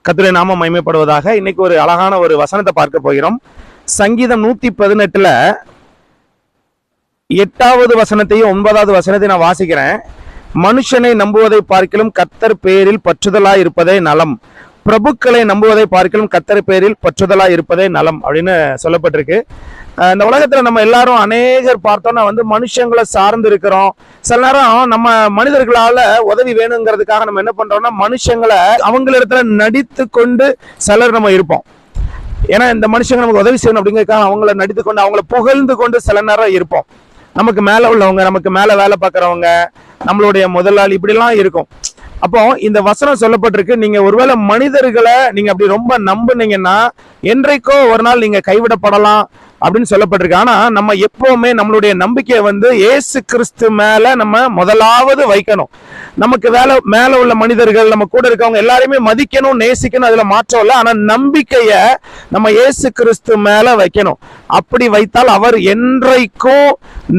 கர்த்தருடைய நாமம் மகிமைப்படுவதாக. இன்னைக்கு ஒரு அழகான ஒரு வசனத்தை பார்க்க போகிறோம். சங்கீதம் 118 8வது வசனத்தையும் 9வது வசனத்தையும் நான் வாசிக்கிறேன். மனுஷனை நம்புவதை பார்க்கிலும் கர்த்தர் பேரில் பற்றுதலாய் இருப்பதே நலம், பிரபுக்களை நம்புவதை பார்க்கிலும் கர்த்தர் பேரில் பற்றுதலாய் இருப்பதே நலம் அப்படின்னு சொல்லப்பட்டிருக்கு. இந்த உலகத்துல நம்ம எல்லாரும் அநேகர் பார்த்தோம்னா மனுஷங்களை சார்ந்து இருக்கிறோம். சில நேரம் நம்ம மனிதர்களால உதவி வேணுங்கிறதுக்காக நம்ம என்ன பண்றோம்னா மனுஷங்களை அவங்களிடத்துல நடித்து கொண்டு சிலர் நம்ம இருப்போம். ஏன்னா இந்த மனுஷங்க நமக்கு உதவி செய்யணும் அப்படிங்கிறதுக்காக அவங்கள நடித்து கொண்டு அவங்கள புகழ்ந்து கொண்டு சில நேரம் இருப்போம். நமக்கு மேல உள்ளவங்க, நமக்கு மேல வேலை பார்க்கறவங்க, நம்மளுடைய முதலாளி, இப்படிலாம் இருக்கும். அப்போ இந்த வசனம் சொல்லப்பட்டிருக்கு, நீங்க ஒருவேளை மனிதர்களை நீங்க அப்படி ரொம்ப நம்புனீங்கன்னா என்றைக்கோ ஒரு நாள் நீங்க கைவிடப்படலாம் அப்படின்னு சொல்லப்பட்டிருக்கு. ஆனா நம்ம எப்பவுமே நம்மளுடைய நம்பிக்கையை இயேசு கிறிஸ்து மேல நம்ம முதலாவது வைக்கணும். நமக்கு மேல உள்ள மனிதர்கள், நம்ம கூட இருக்கவங்க எல்லாரையுமே மதிக்கணும், நேசிக்கணும், அதுல மாற்றம் இல்லை. ஆனா நம்பிக்கைய நம்ம இயேசு கிறிஸ்து மேல வைக்கணும். அப்படி வைத்தால் அவர் என்றைக்கும்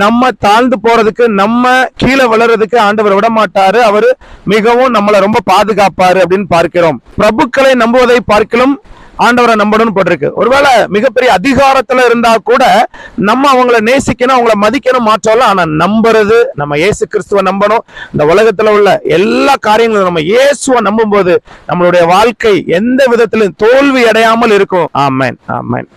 நம்ம தாழ்ந்து போறதுக்கு, நம்ம கீழே வளர்றதுக்கு ஆண்டவர் விட மாட்டாரு. அவரு மிகவும் நம்மளை ரொம்ப பாதுகாப்பாரு அப்படின்னு பார்க்கிறோம். பிரபுக்களை நம்புவதை பார்க்கலாம் ஆண்டவரை நம்பணும்னு போட்டிருக்கு. ஒருவேளை மிகப்பெரிய அதிகாரத்துல இருந்தா கூட நம்ம அவங்கள நேசிக்கணும், அவங்கள மதிக்கணும், மாற்றலாம். ஆனா நம்புறது நம்ம இயேசு கிறிஸ்துவ நம்பணும். இந்த உலகத்துல உள்ள எல்லா காரியங்களும் நம்ம இயேசுவை நம்பும் போது நம்மளுடைய வாழ்க்கை எந்த விதத்திலும் தோல்வி அடையாமல் இருக்கும். ஆமென், ஆமென்.